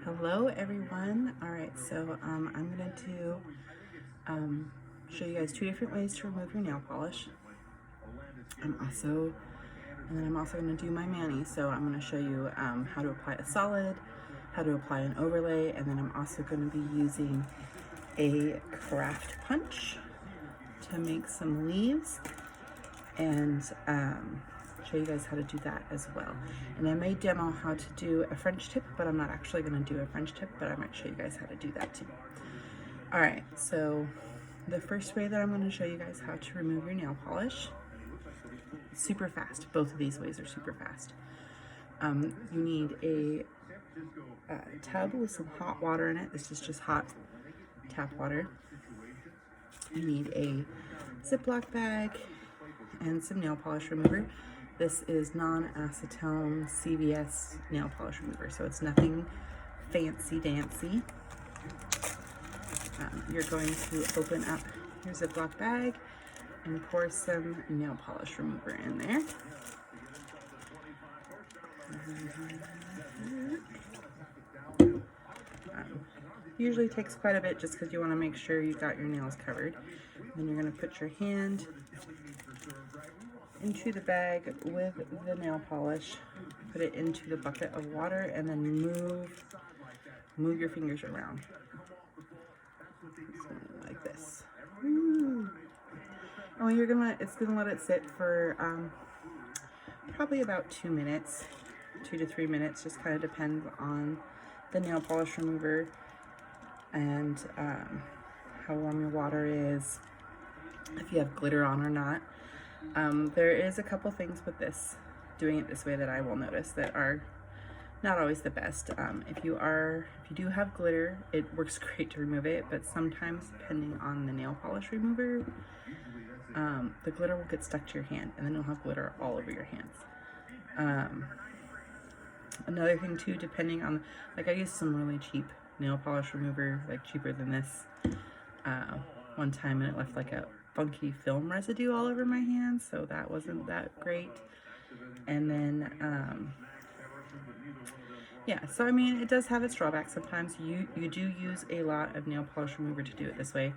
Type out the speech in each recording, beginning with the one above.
Hello everyone. All right, so I'm gonna show you guys two different ways to remove your nail polish. I'm also gonna do my mani. So I'm gonna show you how to apply a solid, how to apply an overlay, and then I'm also gonna be using a craft punch to make some leaves and show you guys how to do that as well. And I may demo how to do a French tip, but I'm not actually going to do a French tip, but I might show you guys how to do that too. All right, so the first way that I'm going to show you guys how to remove your nail polish, super fast. Both of these ways are super fast. You need a tub with some hot water in it. This is just hot tap water. You need a Ziploc bag and some nail polish remover. This is non-acetone CVS nail polish remover, so it's nothing fancy dancy. You're going to open up your Ziploc bag and pour some nail polish remover in there. Usually takes quite a bit just because you want to make sure you got your nails covered. Then you're going to put your hand into the bag with the nail polish, put it into the bucket of water, and then move your fingers around like this. And it's gonna let it sit for probably about 2 minutes, 2 to 3 minutes. Just kind of depends on the nail polish remover and how warm your water is, if you have glitter on or not. There is a couple things with doing it this way that I will notice that are not always the best. If you do have glitter, it works great to remove it, but sometimes depending on the nail polish remover, the glitter will get stuck to your hand and then you'll have glitter all over your hands. Another thing too, depending on, like I used some really cheap nail polish remover, like cheaper than this, one time, and it left like a funky film residue all over my hands, so that wasn't that great. And then yeah, so I mean, it does have its drawbacks. Sometimes you do use a lot of nail polish remover to do it this way.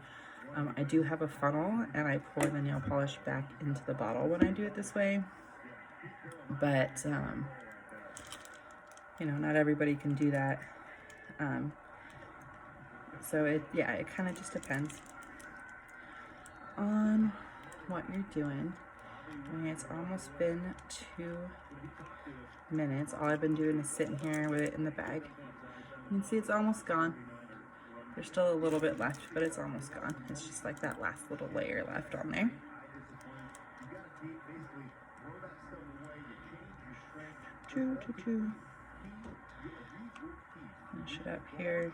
I do have a funnel and I pour the nail polish back into the bottle when I do it this way, but you know, not everybody can do that. So it kind of just depends on what you're doing. I mean, it's almost been 2 minutes. All I've been doing is sitting here with it in the bag. You can see it's almost gone. There's still a little bit left, but it's almost gone. It's just like that last little layer left on there. Finish it up here,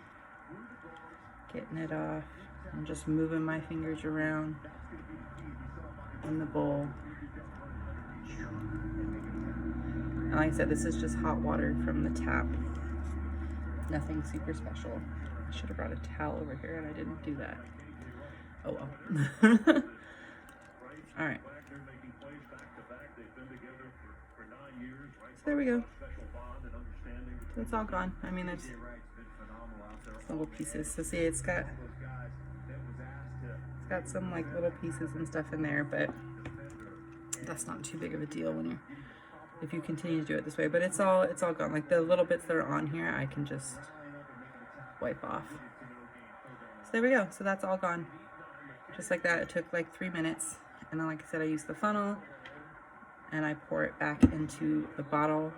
getting it off. I'm just moving my fingers around in the bowl. And like I said, this is just hot water from the tap. Nothing super special. I should have brought a towel over here and I didn't do that. Oh well. All right. So there we go. So it's all gone. I mean, there's little pieces. So see, it's got some like little pieces and stuff in there, but that's not too big of a deal if you continue to do it this way. But it's all gone. Like the little bits that are on here, I can just wipe off. So there we go. So that's all gone. Just like that. It took like 3 minutes. And then, like I said, I use the funnel and I pour it back into the bottle.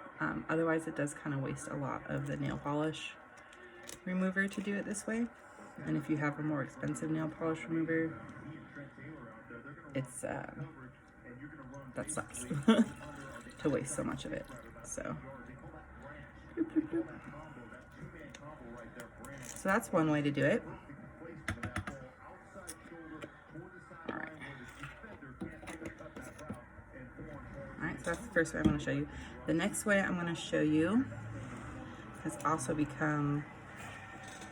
Otherwise, it does kind of waste a lot of the nail polish remover to do it this way. And if you have a more expensive nail polish remover, it's that sucks to waste so much of it. So that's one way to do it. Alright, so that's the first way I'm going to show you. The next way I'm going to show you has also become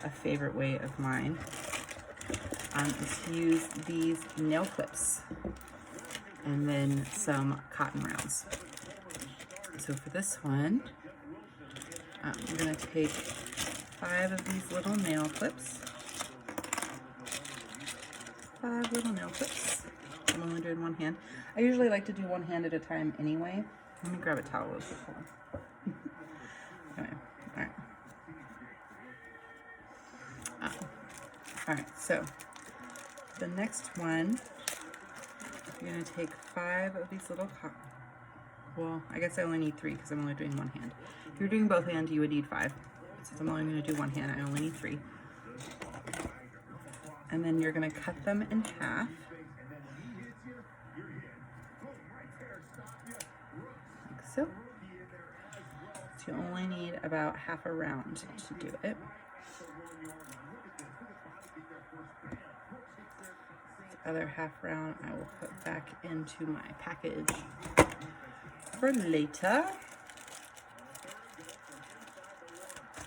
a favorite way of mine, is to use these nail clips and then some cotton rounds. So for this one, We're going to take 5 of these little nail clips. 5 little nail clips. I'm only doing one hand. I usually like to do one hand at a time anyway. Let me grab a towel real quick. Anyway, all right. All right, so the next one, you're gonna take 5 of these little well, I guess I only need 3 because I'm only doing one hand. If you're doing both hands, you would need 5. Since I'm only gonna do one hand, I only need 3. And then you're gonna cut them in half. Like so. So you only need about half a round to do it. The other half round I will put back into my package for later.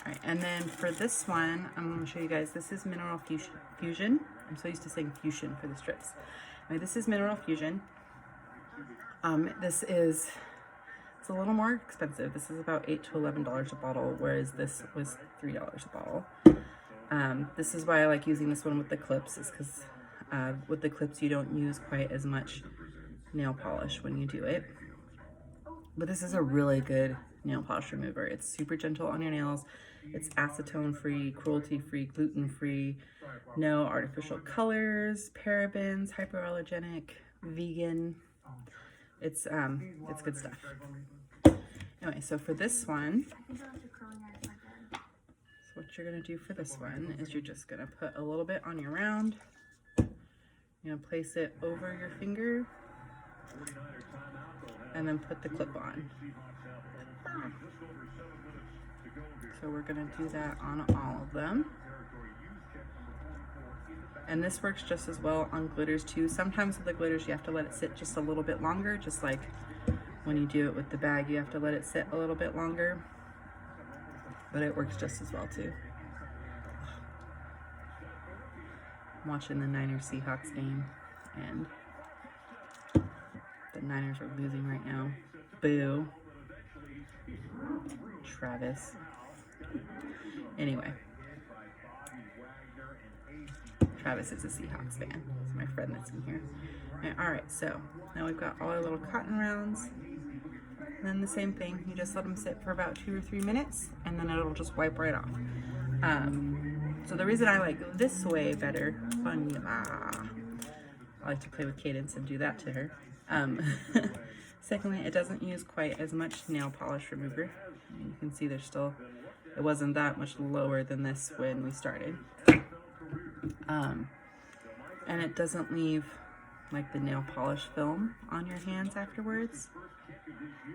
Alright, and then for this one, I'm going to show you guys, this is Mineral Fusion. I'm so used to saying fusion for the strips. Anyway, this is Mineral Fusion. It's a little more expensive. This is about $8 to $11 a bottle, whereas this was $3 a bottle. This is why I like using this one with the clips, is because with the clips you don't use quite as much nail polish when you do it. But this is a really good nail polish remover. It's super gentle on your nails. It's acetone free, cruelty free, gluten free, no artificial colors, parabens, hypoallergenic, vegan. It's good stuff. Anyway, so for this one, so what you're gonna do for this one is you're just gonna put a little bit on your round. You're gonna place it over your finger and then put the clip on. So we're gonna do that on all of them. And this works just as well on glitters too. Sometimes with the glitters you have to let it sit just a little bit longer, just like when you do it with the bag, you have to let it sit a little bit longer. But it works just as well too. I'm watching the Niners Seahawks game and the Niners are losing right now. Boo. Travis. Anyway. Travis is a Seahawks fan. It's my friend that's in here. Alright, so now we've got all our little cotton rounds. And then the same thing, you just let them sit for about 2 or 3 minutes and then it'll just wipe right off. So the reason I like this way better, I like to play with Cadence and do that to her. Secondly, it doesn't use quite as much nail polish remover. You can see there's still, it wasn't that much lower than this when we started. And it doesn't leave like the nail polish film on your hands afterwards.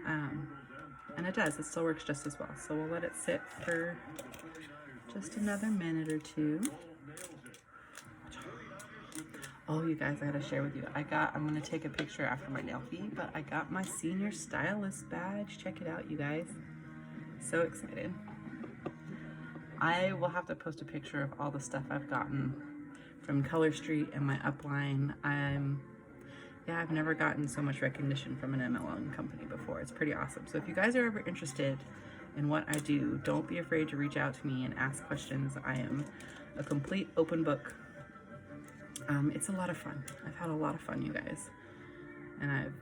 And it does, it still works just as well. So we'll let it sit for just another minute or 2. Oh, you guys, I gotta share with you. I'm gonna take a picture after my nail fee, but I got my senior stylist badge. Check it out, you guys. So excited. I will have to post a picture of all the stuff I've gotten from Color Street and my upline. I've never gotten so much recognition from an MLM company before. It's pretty awesome. So if you guys are ever interested in what I do, don't be afraid to reach out to me and ask questions. I am a complete open book. It's a lot of fun. I've had a lot of fun, you guys. And I've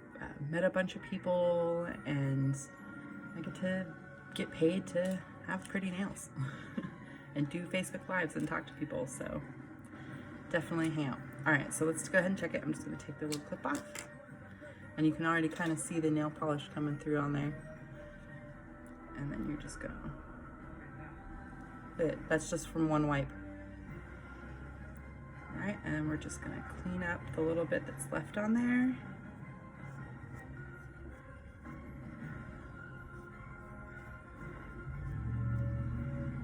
met a bunch of people and I get paid to have pretty nails and do Facebook Lives and talk to people. So definitely hang out. All right, so let's go ahead and check it. I'm just gonna take the little clip off. And you can already kind of see the nail polish coming through on there. And then you're just gonna, that's just from one wipe. All right, and we're just gonna clean up the little bit that's left on there.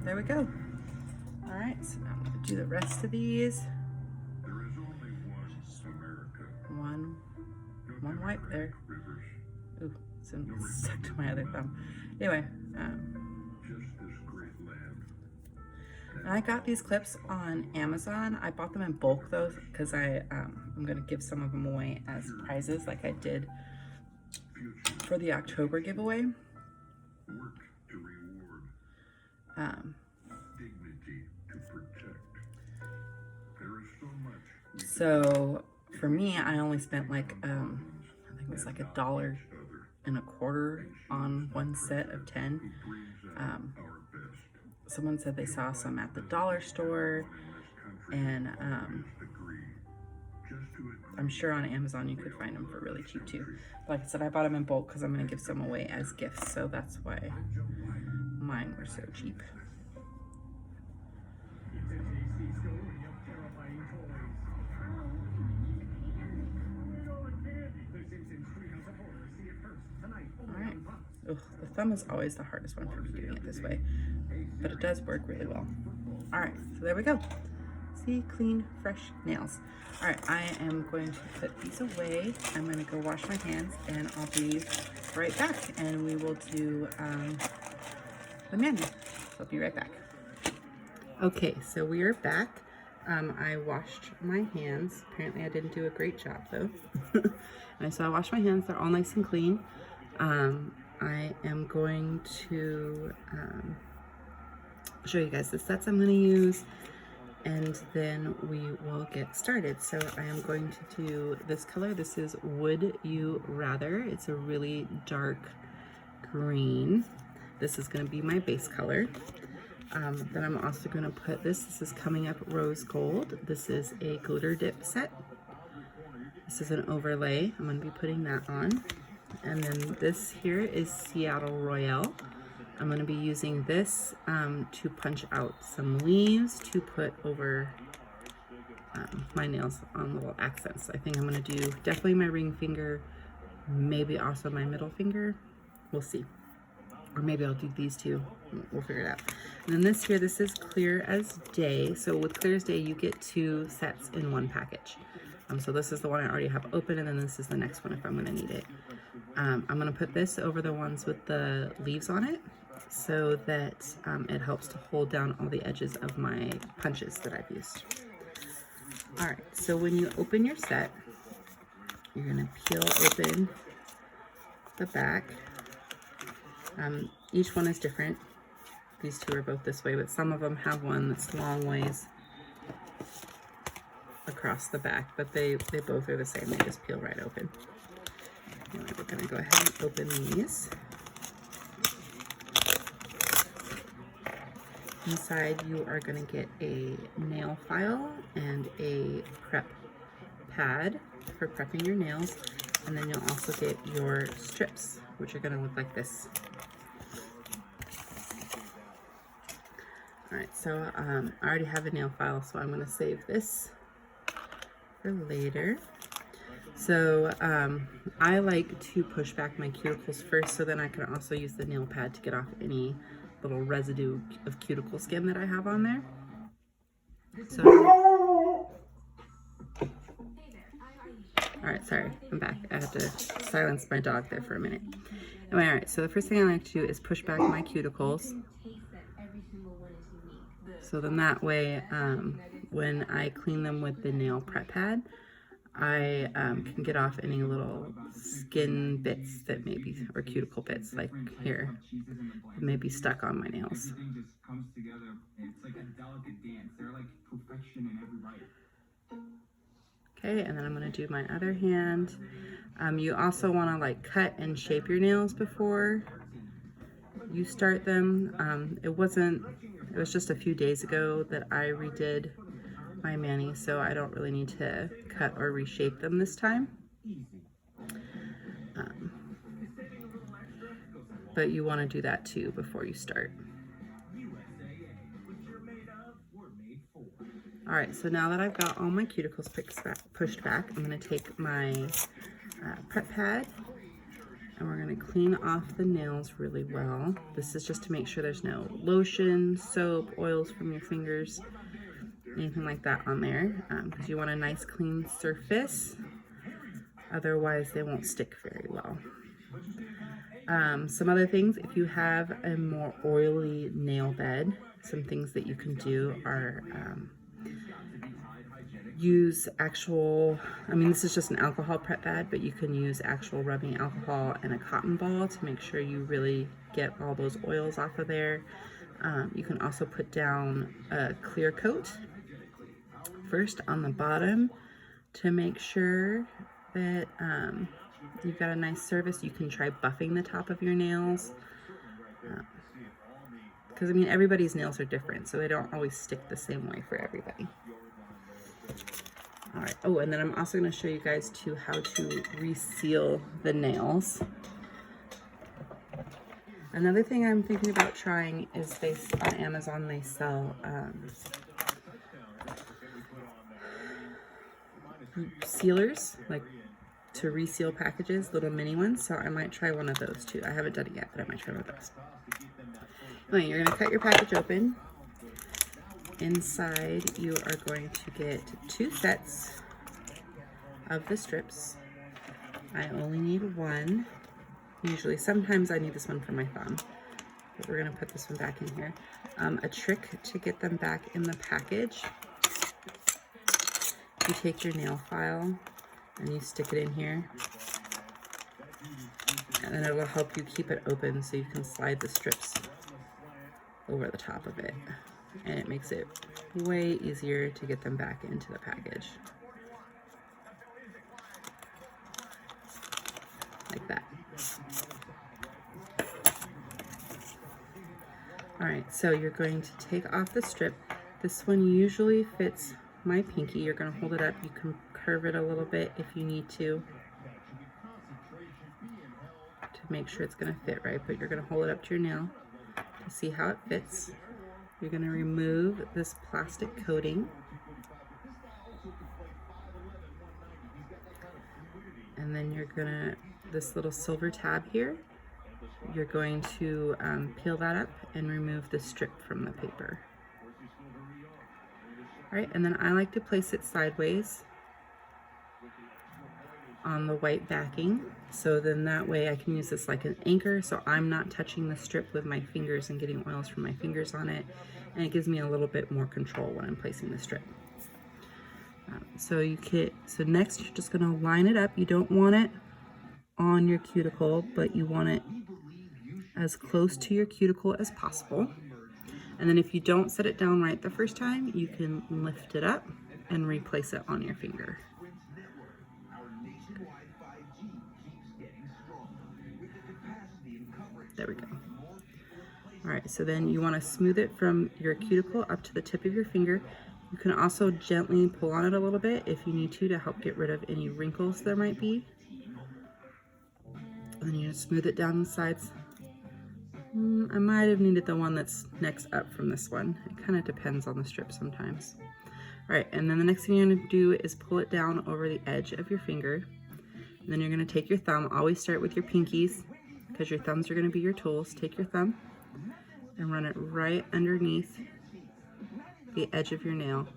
There we go. All right, so now I'm gonna do the rest of these. One wipe there. Ooh, it's stuck to my other thumb. Anyway, and I got these clips on Amazon. I bought them in bulk though, because I'm gonna give some of them away as prizes, like I did for the October giveaway. So for me, I only spent like, I think it was like $1.25 on one set of 10. Someone said they saw some at the dollar store, and I'm sure on Amazon you could find them for really cheap too. But like I said, I bought them in bulk because I'm going to give some away as gifts, so that's why mine were so cheap. Alright. The thumb is always the hardest one for me doing it this way, but it does work really well. Alright, so there we go. See, clean, fresh nails. Alright, I am going to put these away. I'm going to go wash my hands, and I'll be right back, and we will do the mani. So I'll be right back. Okay, so we are back. I washed my hands. Apparently I didn't do a great job though. And so I washed my hands. They're all nice and clean. I am going to show you guys the sets I'm going to use, and then we will get started. So I am going to do this color. This is Would You Rather. It's a really dark green. This is going to be my base color. Then I'm also going to put this is Coming Up Rose Gold. This is a glitter dip set. This is an overlay. I'm going to be putting that on. And then this here is Seattle Royale. I'm going to be using this to punch out some leaves to put over my nails on little accents. I think I'm going to do definitely my ring finger, maybe also my middle finger. We'll see. Or maybe I'll do these two. We'll figure it out. And then this here, this is Clear as Day. So with Clear as Day, you get 2 sets in one package. So this is the one I already have open, and then this is the next one if I'm going to need it. I'm going to put this over the ones with the leaves on it, so that it helps to hold down all the edges of my punches that I've used. Alright, so when you open your set, you're going to peel open the back. Each one is different. These two are both this way, but some of them have one that's long ways across the back, but they both are the same. They just peel right open. Anyway, we're going to go ahead and open these. Inside you are going to get a nail file and a prep pad for prepping your nails, and then you'll also get your strips, which are going to look like this. Alright, so I already have a nail file, so I'm going to save this for later. So I like to push back my cuticles first, so then I can also use the nail pad to get off any little residue of cuticle skin that I have on there. So, alright, sorry, I'm back. I had to silence my dog there for a minute. Anyway, alright, so the first thing I like to do is push back my cuticles. So then that way, when I clean them with the nail prep pad, I can get off any little skin bits that maybe, or cuticle bits like here, may be stuck on my nails. Okay, and then I'm going to do my other hand. You also want to like cut and shape your nails before you start them. It was just a few days ago that I redid my mani, so I don't really need to cut or reshape them this time. But you want to do that too before you start. Alright, so now that I've got all my cuticles pushed back, I'm going to take my prep pad, and we're going to clean off the nails really well. This is just to make sure there's no lotion, soap, oils from your fingers, anything like that on there, because you want a nice clean surface. Otherwise they won't stick very well. Some other things, if you have a more oily nail bed, some things that you can do are use actual, this is just an alcohol prep pad, but you can use actual rubbing alcohol and a cotton ball to make sure you really get all those oils off of there. You can also put down a clear coat first on the bottom to make sure that you've got a nice surface. You can try buffing the top of your nails. Because I mean, everybody's nails are different, so they don't always stick the same way for everybody. All right, oh, and then I'm also gonna show you guys too how to reseal the nails. Another thing I'm thinking about trying is on Amazon they sell sealers, like to reseal packages, little mini ones. So I might try one of those too. I haven't done it yet, but I might try one of those. Anyway, you're gonna cut your package open. Inside, you are going to get 2 sets of the strips. I only need 1. Usually, sometimes I need this one for my thumb, but we're gonna put this one back in here. A trick to get them back in the package, you take your nail file and you stick it in here, and then it will help you keep it open so you can slide the strips over the top of it, and it makes it way easier to get them back into the package. Like that. All right, so you're going to take off the strip. This one usually fits my pinky. You're gonna hold it up. You can curve it a little bit if you need to make sure it's gonna fit right, but you're gonna hold it up to your nail to see how it fits. You're gonna remove this plastic coating. And then you're gonna, this little silver tab here, you're going to peel that up and remove the strip from the paper. All right, and then I like to place it sideways on the white backing, so then that way I can use this like an anchor, so I'm not touching the strip with my fingers and getting oils from my fingers on it, and it gives me a little bit more control when I'm placing the strip. So next you're just gonna line it up. You don't want it on your cuticle, but you want it as close to your cuticle as possible. And then if you don't set it down right the first time, you can lift it up and replace it on your finger. There we go. All right, so then you want to smooth it from your cuticle up to the tip of your finger. You can also gently pull on it a little bit if you need to help get rid of any wrinkles there might be. And then you just smooth it down the sides. I might have needed the one that's next up from this one. It kind of depends on the strip sometimes. All right, and then the next thing you're gonna do is pull it down over the edge of your finger. And then you're gonna take your thumb, always start with your pinkies because your thumbs are gonna be your tools. Take your thumb and run it right underneath the edge of your nail.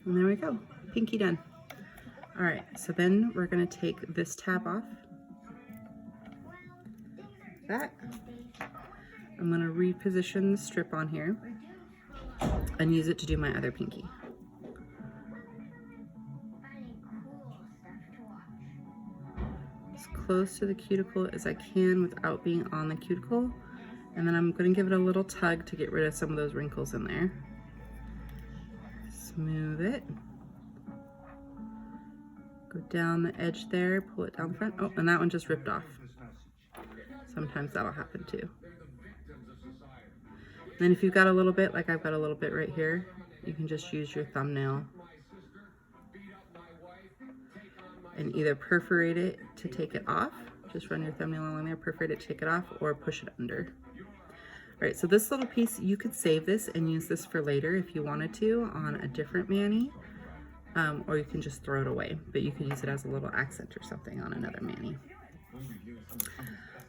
And there we go, pinky done. All right, so then we're gonna take this tab off. That. I'm gonna reposition the strip on here and use it to do my other pinky. As close to the cuticle as I can without being on the cuticle. And then I'm gonna give it a little tug to get rid of some of those wrinkles in there. Smooth it. Go down the edge there, pull it down the front. Oh, and that one just ripped off. Sometimes that'll happen too. And then if you've got a little bit, like I've got a little bit right here, you can just use your thumbnail and either perforate it to take it off. Just run your thumbnail along there, perforate it to take it off, or push it under. All right, so this little piece, you could save this and use this for later if you wanted to on a different mani, or you can just throw it away, but you could use it as a little accent or something on another mani.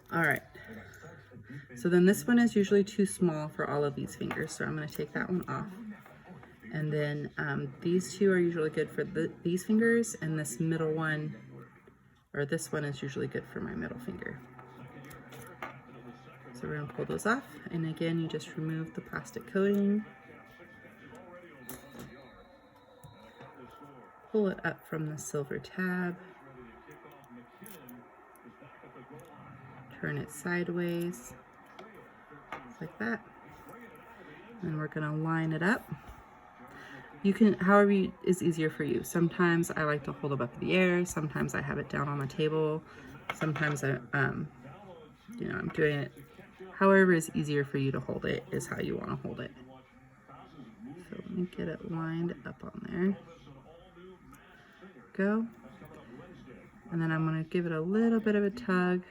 All right, so then this one is usually too small for all of these fingers, so I'm gonna take that one off. And then these two are usually good for these fingers, and this middle one, or this one is usually good for my middle finger. So we're gonna pull those off, and again, you just remove the plastic coating. Pull it up from the silver tab. Turn it sideways. like that. And we're gonna line it up. You can, however is easier for you. Sometimes I like to hold it up in the air. Sometimes I have it down on the table. Sometimes I, you know, I'm doing it however is easier for you to hold it is how you want to hold it. So let me get it lined up on there. Go. And then I'm going to give it a little bit of a tug.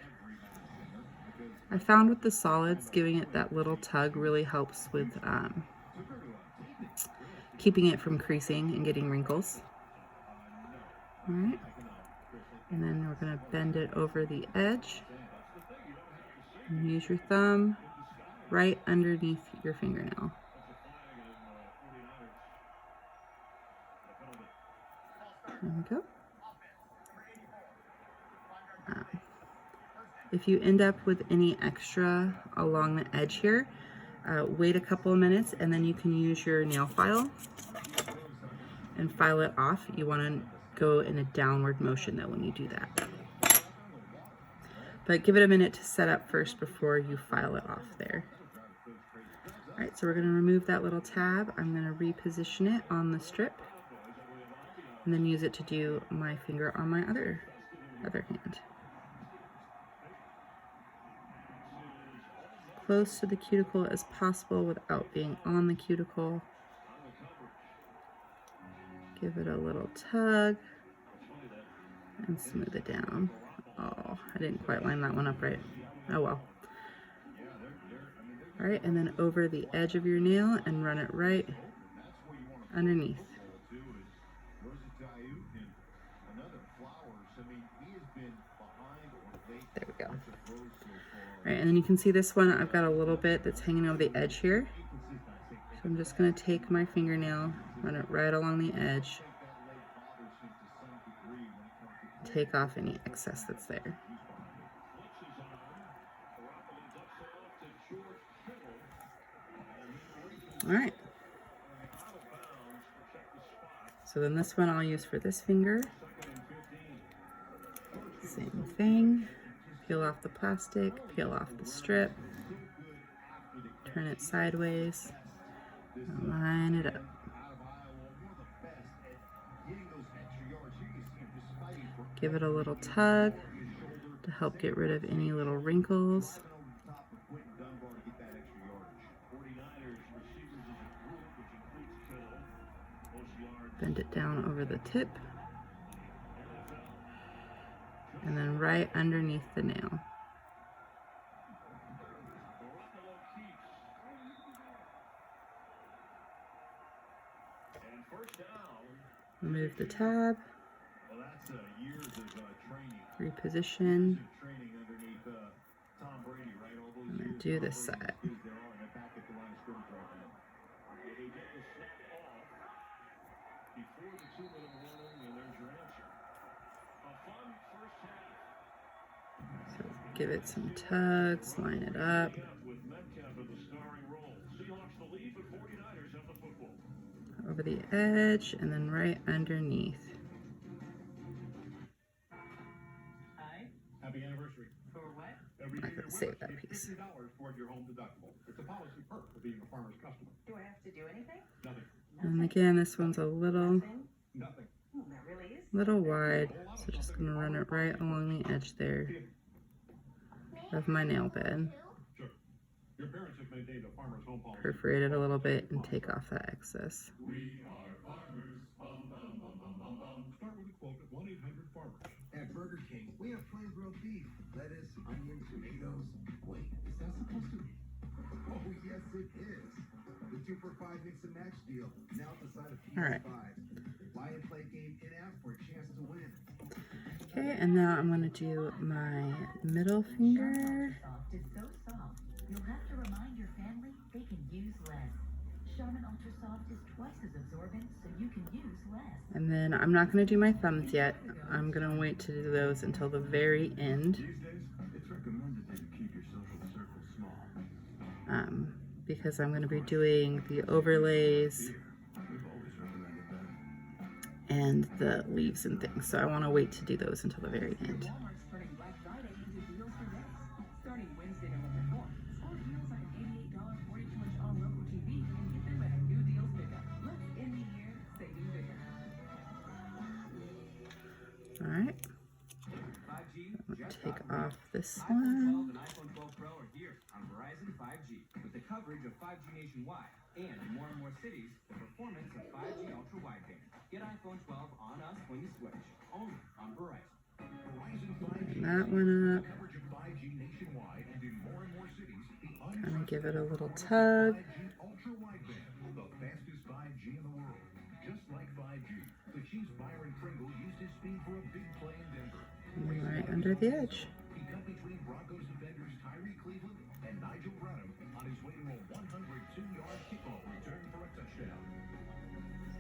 I found with the solids, giving it that little tug really helps with keeping it from creasing and getting wrinkles. All right. And then we're going to bend it over the edge. And use your thumb right underneath your fingernail. There we go. If you end up with any extra along the edge here, wait a couple of minutes and then you can use your nail file and file it off. You want to go in a downward motion though when you do that. But give it a minute to set up first before you file it off there. All right, so we're going to remove that little tab. I'm going to reposition it on the strip and then use it to do my finger on my other hand. Close to the cuticle as possible without being on the cuticle. Give it a little tug and smooth it down. Oh, I didn't quite line that one up right. Oh well. All right, and then over the edge of your nail and run it right underneath. There we go. All right, and then you can see this one, I've got a little bit that's hanging over the edge here. So I'm just gonna take my fingernail, run it right along the edge, take off any excess that's there. All right. So then this one I'll use for this finger. Same thing. Peel off the plastic, peel off the strip, turn it sideways, and line it up. Give it a little tug to help get rid of any little wrinkles. Bend it down over the tip. And then right underneath the nail. Remove the tab. Reposition. And then do this side. So give it some tugs, line it up. Over the edge and then right underneath. Happy anniversary. For what? I'm not going to save that piece. Toward your home deductible. It's a policy perk of being a Farmers customer. Do I have to do anything? Nothing. And again, this one's a little Nothing. Oh, that really is. little wide, so just going to run it right along the edge there of my nail bed. Sure. Your parents have maintained a Farmers home policy. Perforate it a little bit and take off that excess. We are farmers. Bum, bum, bum, bum, bum, bum. Start with a quote at 1-800-FARMERS. At Burger King, we have plain grilled beef, lettuce, onion, tomatoes. Wait, is that supposed to be? Oh, yes, it is. The 2-for-5 mix and match deal. Now at the side of PS5. All right. Buy and play game in-app for a chance to win. Okay, and now I'm going to do my middle finger. Soft is so soft, you'll have to remind your family they can use less. Charmin Ultra Soft is twice as absorbent, so you can use less. And then I'm not going to do my thumbs yet. I'm going to wait to do those until the very end. These days, it's recommended that you keep your social circle small. Because I'm going to be doing the overlays We've always recommended that. and the leaves and things. So I want to wait to do those until the very end. Walmart's turning Black Friday into deals for days. Starting Wednesday, November 4th, score deals like an All right. I'm gonna take off this one. And iPhone 12 Pro are here on Verizon 5G with the coverage of 5G nationwide and in more and more cities the performance of 5G ultra wideband. Get iPhone 12 on us when you switch. Only on Verizon. Verizon 5G. And that one up. Coverage of 5G nationwide and in more and more cities. I'm gonna give it a little tug. 5G ultra wideband, the fastest 5G in the world. Just like 5G, the Chiefs' Byron Pringle used his speed for a big play in Denver. And right under the edge. He cut between Broncos defenders Tyree Cleveland and Nigel Bradham on his way to a 102-yard kickoff return for a touchdown.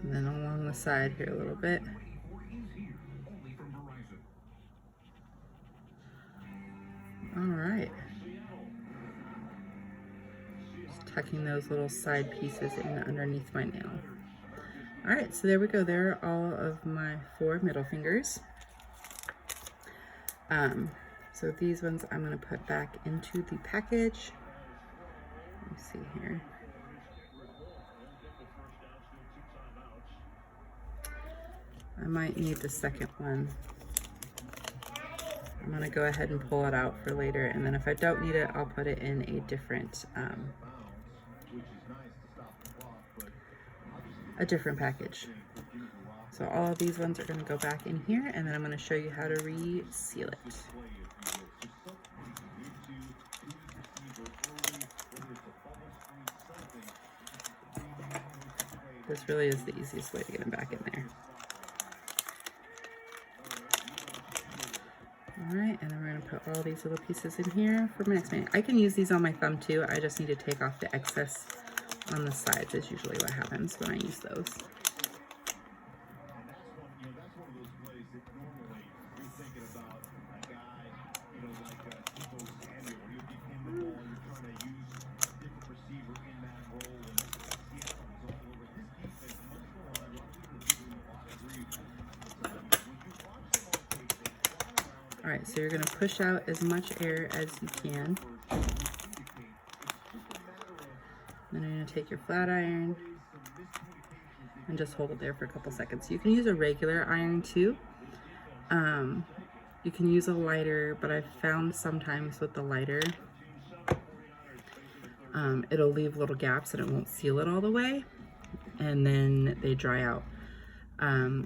And then along the side here a little bit. 24 is here, only from Verizon. All right. Just tucking those little side pieces in underneath my nail. All right, so there we go. There are all of my 4 middle fingers. So these ones I'm going to put back into the package. Let me see here. I might need the second one. I'm going to go ahead and pull it out for later, and then if I don't need it, I'll put it in a different package. So all of these ones are going to go back in here, and then I'm going to show you how to reseal it. This really is the easiest way to get them back in there. Alright, and then we're going to put all these little pieces in here for my next minute. I can use these on my thumb too. I just need to take off the excess on the sides is usually what happens when I use those. Alright, so you're going to push out as much air as you can. Then you're going to take your flat iron and just hold it there for a couple seconds. You can use a regular iron too. You can use a lighter, but I've found sometimes with the lighter, it'll leave little gaps and it won't seal it all the way, and then they dry out.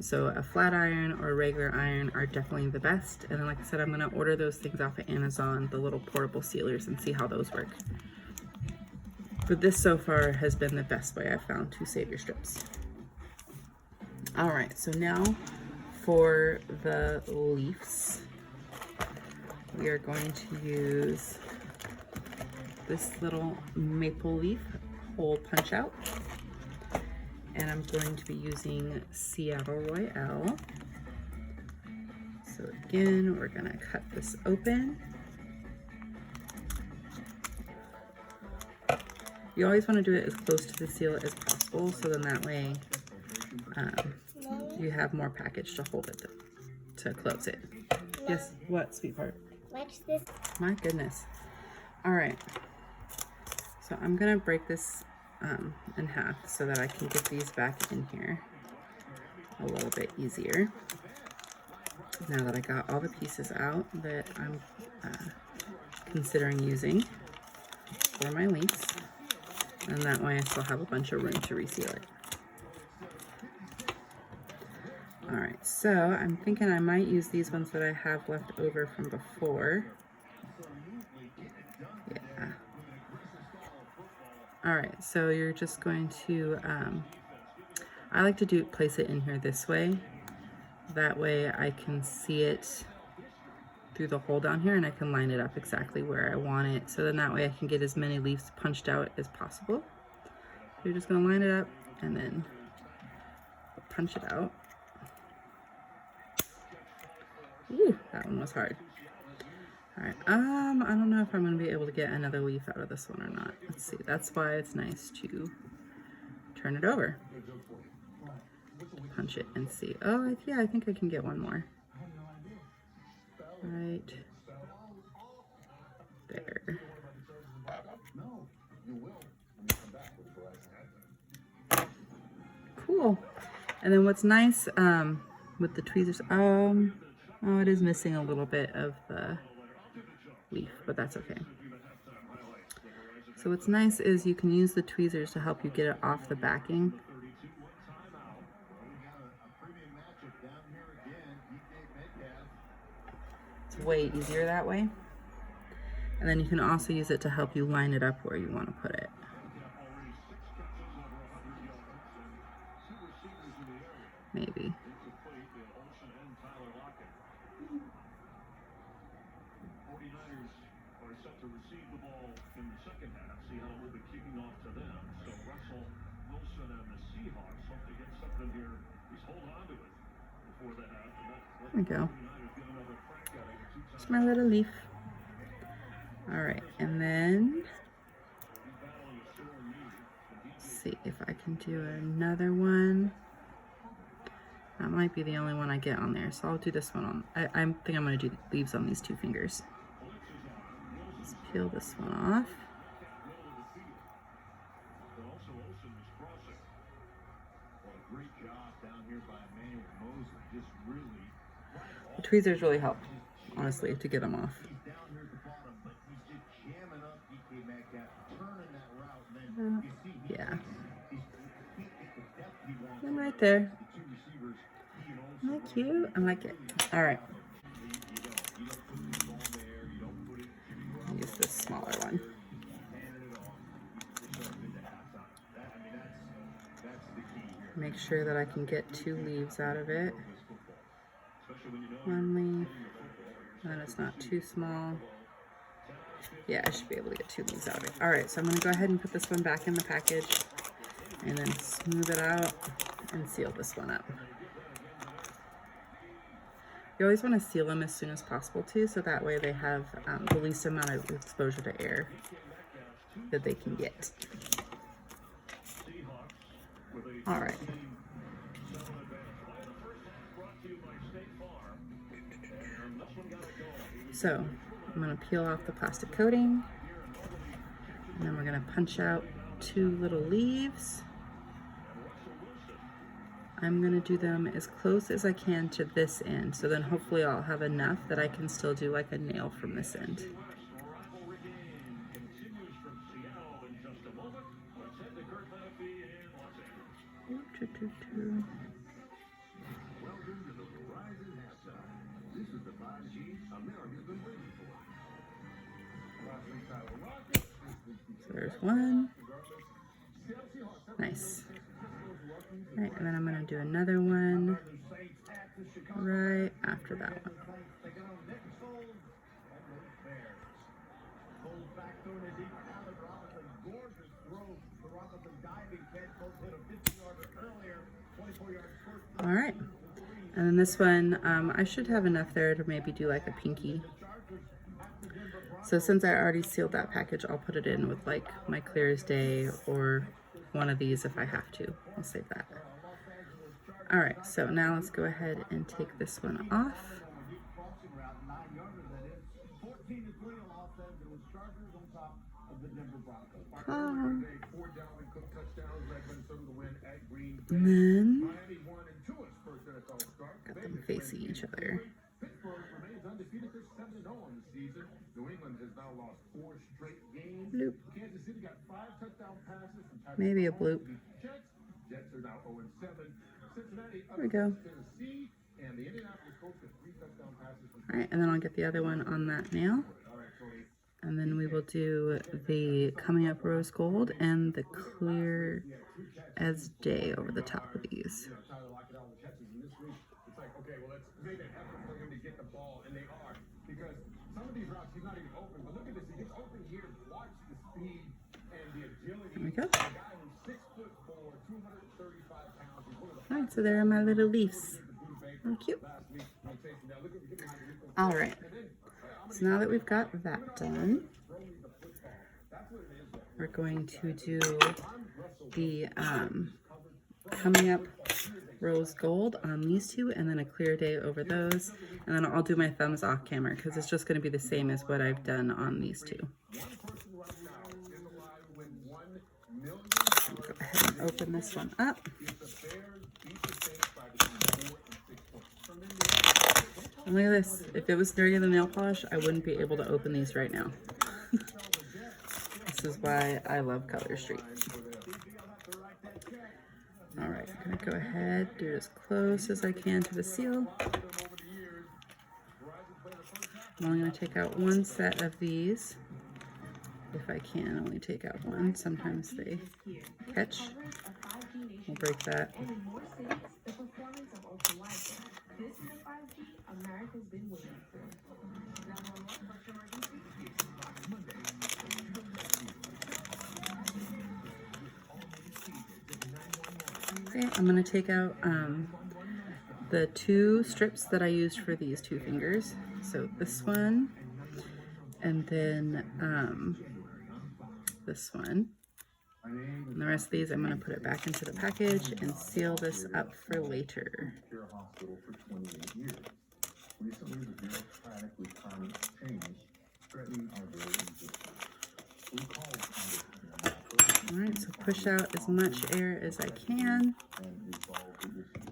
So a flat iron or a regular iron are definitely the best. And then like I said, I'm going to order those things off of Amazon, the little portable sealers, and see how those work. But this so far has been the best way I've found to save your strips. Alright, so now for the leaves, we are going to use this little maple leaf hole punch out. And I'm going to be using Seattle Royale. So again, we're gonna cut this open. You always want to do it as close to the seal as possible, so then that way you have more package to hold it to close it. Yes, what, sweetheart? Watch this. My goodness. All right. So I'm gonna break this in half so that I can get these back in here a little bit easier. Now that I got all the pieces out that I'm considering using for my leaves, and that way I still have a bunch of room to reseal it. Alright, so I'm thinking I might use these ones that I have left over from before. Yeah. Alright, so you're just going to, I like to place it in here this way. That way I can see it through the hole down here and I can line it up exactly where I want it. So then that way I can get as many leaves punched out as possible. So you're just going to line it up and then punch it out. Ooh, that one was hard. Alright, I don't know if I'm going to be able to get another leaf out of this one or not. Let's see, that's why it's nice to turn it over. Punch it and see. Oh, yeah, I think I can get one more. Right there. Cool. And then what's nice with the tweezers, Oh, it is missing a little bit of the leaf, but that's okay. So what's nice is you can use the tweezers to help you get it off the backing. It's way easier that way. And then you can also use it to help you line it up where you want to put it. Maybe. There we go. Just my little leaf. All right, and then let's see if I can do another one. That might be the only one I get on there, so I'll do this one on. I think I'm going to do leaves on these 2 fingers. Let's peel this one off. The tweezers really help, honestly, to get them off. Yeah. I'm right there. Isn't that cute? I like it. All right. Use this smaller one. Make sure that I can get 2 leaves out of it. 1 leaf. And then it's not too small. Yeah, I should be able to get 2 leaves out of it. All right, so I'm going to go ahead and put this one back in the package and then smooth it out and seal this one up. You always want to seal them as soon as possible too, so that way they have the least amount of exposure to air that they can get. All right. So I'm going to peel off the plastic coating, and then we're going to punch out 2 little leaves. I'm going to do them as close as I can to this end, so then hopefully I'll have enough that I can still do like a nail from this end. So there's one. Nice. All right, and then I'm going to do another one right after that one. All right, and then this one, I should have enough there to maybe do like a pinky. So since I already sealed that package, I'll put it in with like my Clear as Day or one of these if I have to. I'll save that. All right, so now let's go ahead and take this one off. And then got them facing each other. Bloop. Maybe a bloop. There we go. Alright, and then I'll get the other one on that nail. And then we will do the Coming Up Rose Gold and the Clear as Day over the top of these. There we go. Alright, so there are my little leaves. How cute. Alright, so now that we've got that done, we're going to do the Coming Up Rose Gold on these 2 and then a Clear Day over those. And then I'll do my thumbs off camera because it's just going to be the same as what I've done on these 2. Go ahead and open this one up. And look at this. If it was during the nail polish, I wouldn't be able to open these right now. This is why I love Color Street. All right, I'm gonna go ahead, do it as close as I can to the seal. I'm only gonna take out one set of these. If I can, only take out one. Sometimes they catch. We'll break that. And in more cities, the performance of ultra-wideband. This is the 5G America's been waiting for. Okay, I'm gonna take out the 2 strips that I used for these 2 fingers. So this one, and then this one. And the rest of these, I'm going to put it back into the package and seal this up for later. Care Hospital for 28 years. Recently, the bureaucratic requirements changed, threatening our very existence. We called Congress Alright, so push out as much air as I can and resolve the issue.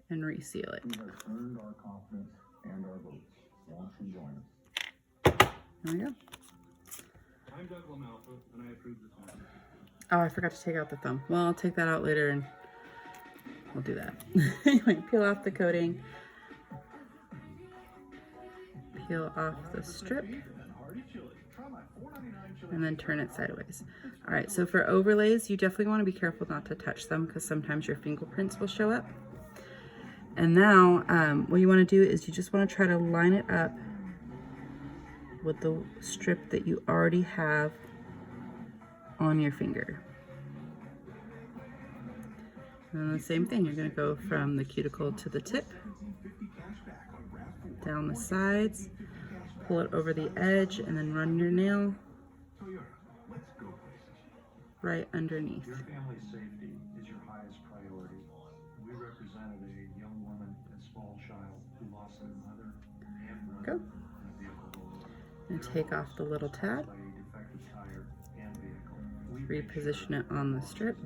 and reseal it. We have earned our confidence and our votes. Won't you join us? There we go. I'm Doug Lamalfa, and I approve this message. Oh, I forgot to take out the thumb. Well, I'll take that out later and we'll do that. Anyway, peel off the coating. Peel off the strip. And then turn it sideways. All right, so for overlays, you definitely want to be careful not to touch them because sometimes your fingerprints will show up. And now what you want to do is you just want to try to line it up with the strip that you already have on your finger. And the same thing, you're going to go from the cuticle to the tip, down the sides, pull it over the edge, and then run your nail right underneath. Your family's safety is your highest priority. We represented a young woman and small child who lost their mother and brother Go. in a vehicle. And take off the little tab, By a defective tire and vehicle. We reposition it on the strip,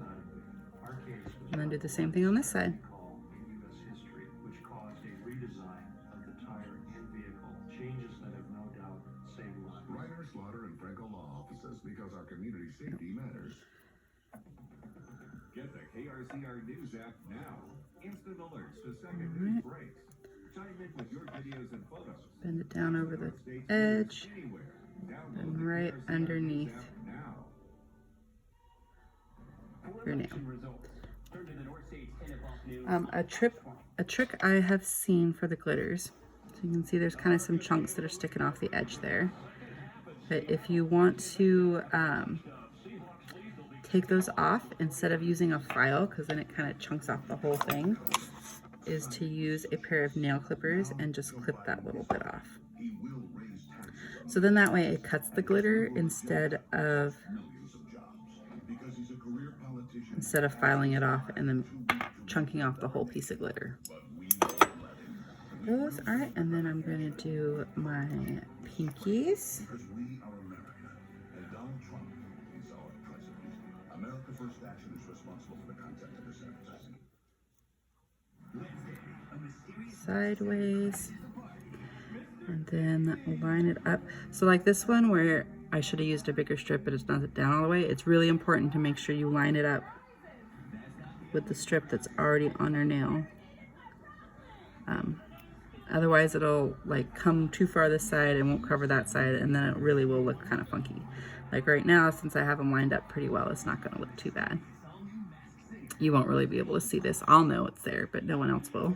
Our case was and then do the same thing on this side. call in U.S. history, which caused a redesign of the tire and vehicle. Changes that have no doubt saved lives. Reiner, Slaughter, and Franco Law Offices, because our community safety matters. Get the KRCR News app now. Instant alerts to second news breaks. Chime in with your videos and photos. Bend it down over the States edge anywhere. Download and the right KRCR underneath News app now. your nail. Results. Turn to the North States NFL News. A trick I have seen for the glitters. So you can see there's kind of some chunks that are sticking off the edge there. But if you want to take those off instead of using a file, because then it kind of chunks off the whole thing, is to use a pair of nail clippers and just clip that little bit off. He will raise taxes So then that way it cuts the glitter instead of millions of jobs. Because he's a career politician. filing it off and then chunking off the whole piece of glitter. Those, all right, and then I'm going to do my pinkies. Because we are America. And Donald Trump is our president. America First Action is responsible for the content of this advertising. Sideways, and then line it up. So like this one where I should have used a bigger strip, but it's not down all the way. It's really important to make sure you line it up with the strip that's already on your nail. Otherwise it'll like come too far this side and won't cover that side, and then it really will look kind of funky. Like right now, since I have them lined up pretty well, it's not going to look too bad. You won't really be able to see this. I'll know it's there, but no one else will.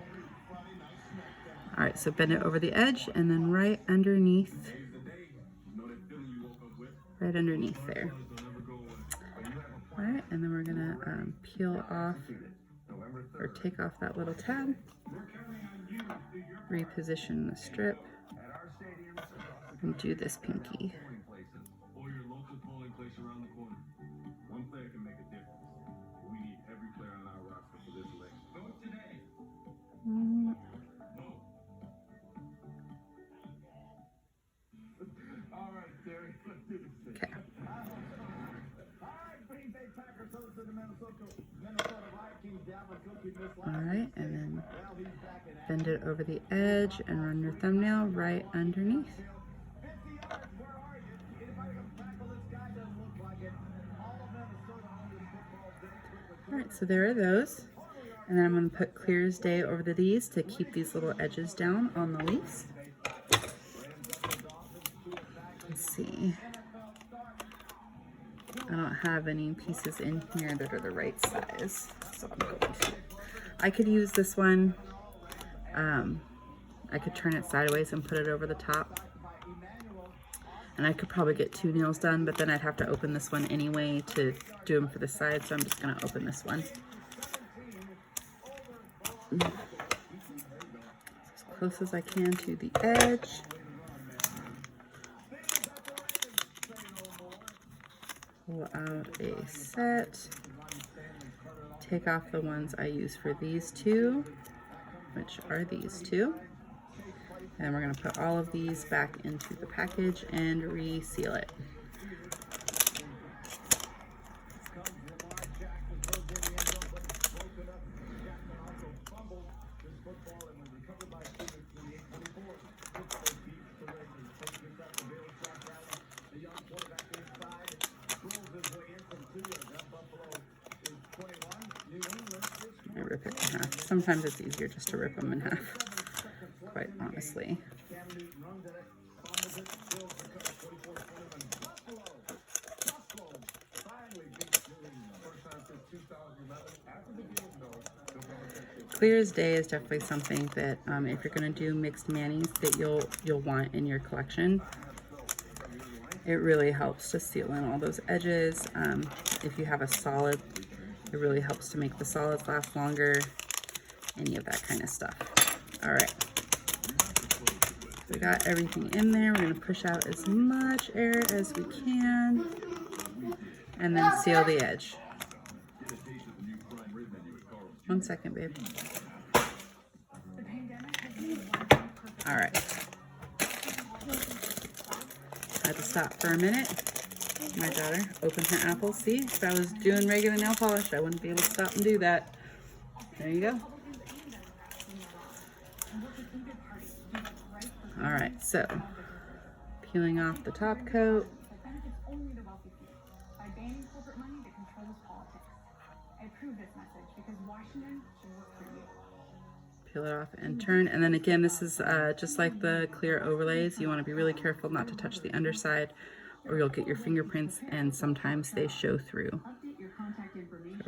All right, so bend it over the edge and then right underneath there. All right, and then we're gonna peel off or take off that little tab, reposition the strip, and do this pinky. Or your local polling place around the corner. One player can make a difference. We need every player on our roster for this election. Vote today. All right, Terry, let's do this thing. Okay. All right, Green Bay Packers host to the Minnesota Vikings. Alright, and then bend it over the edge and run your thumbnail right underneath. Alright, so there are those. And then I'm going to put Clear as Day over these to keep these little edges down on the leaves. Let's see. I don't have any pieces in here that are the right size, so I'm going to. I could use this one. I could turn it sideways and put it over the top. And I could probably get 2 nails done, but then I'd have to open this one anyway to do them for the side, so I'm just going to open this one. As close as I can to the edge. Pull out a set. Take off the ones I use for these two, which are these two. And we're going to put all of these back into the package and reseal it. I rip it in half. Sometimes it's easier just to rip them in half, quite honestly. Clear as Day is definitely something that if you're going to do mixed manis that you'll want in your collection. It really helps to seal in all those edges. If you have a solid, it really helps to make the solids last longer, any of that kind of stuff. All right, we got everything in there. We're going to push out as much air as we can and then seal the edge. 1 second, babe. All right. I had to stop for a minute. My daughter opened her apple. See, if I was doing regular nail polish, I wouldn't be able to stop and do that. There you go. All right, so peeling off the top coat. Peel it off and turn, and then again, this is just like the clear overlays. You want to be really careful not to touch the underside, or you'll get your fingerprints, and sometimes they show through. So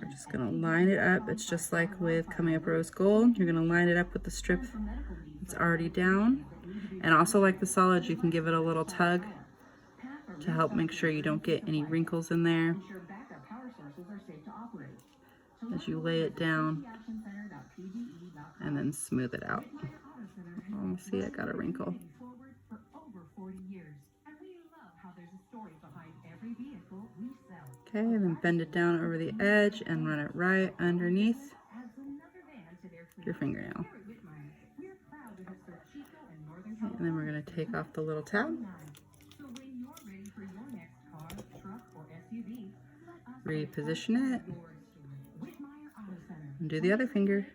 we're just going to line it up. It's just like with Coming Up Rose Gold. You're going to line it up with the strip that's already down, and also like the solids, you can give it a little tug to help make sure you don't get any wrinkles in there as you lay it down. And then smooth it out. Oh, see, I got a wrinkle. Okay, and then bend it down over the edge and run it right underneath your fingernail. Okay, and then we're going to take off the little tab. Reposition it. And do the other finger.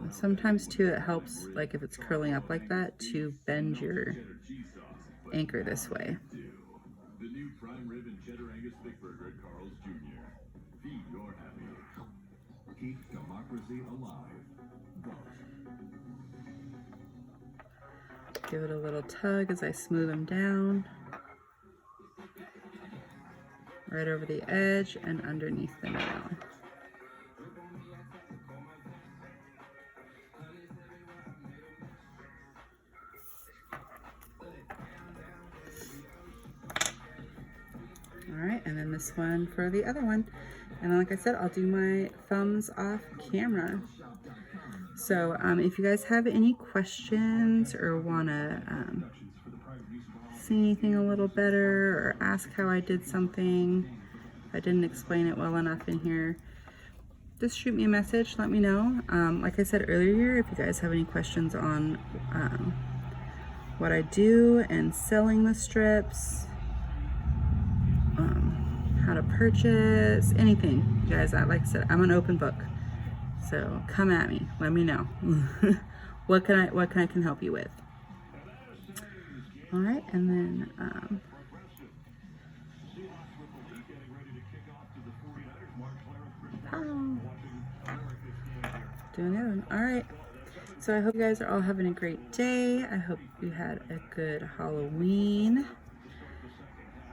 Sometimes too it helps, like if it's curling up like that, to bend your anchor this way. The new prime rib and cheddar Angus thick burger at Carl's Jr. Feed your happy. Keep democracy alive. Give it a little tug as I smooth them down. Right over the edge and underneath the nail. Alright, and then this one for the other one. And then, like I said, I'll do my thumbs off camera. So if you guys have any questions or want to see anything a little better or ask how I did something, if I didn't explain it well enough in here, just shoot me a message, let me know. Like I said earlier, if you guys have any questions on what I do and selling the strips, how to purchase, anything, you guys. Like I said, I'm an open book. So come at me. Let me know. what can I help you with? All right, and then doing the other one. All right. So I hope you guys are all having a great day. I hope you had a good Halloween.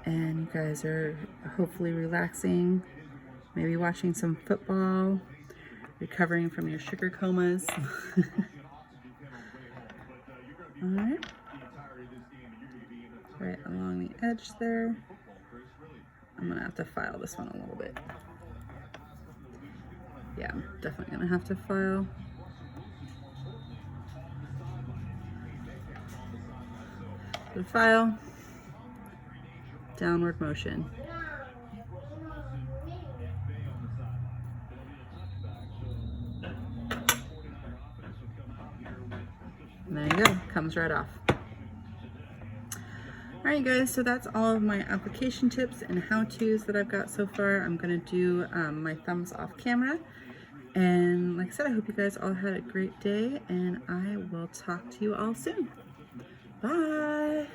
And you guys are hopefully relaxing, maybe watching some football, recovering from your sugar comas. All right. Right along the edge there. I'm gonna have to file this one a little bit. Yeah, I'm definitely gonna have to file. The file, downward motion. And there you go, comes right off. Alright guys, so that's all of my application tips and how-tos that I've got so far. I'm going to do my thumbs off camera. And like I said, I hope you guys all had a great day, and I will talk to you all soon. Bye!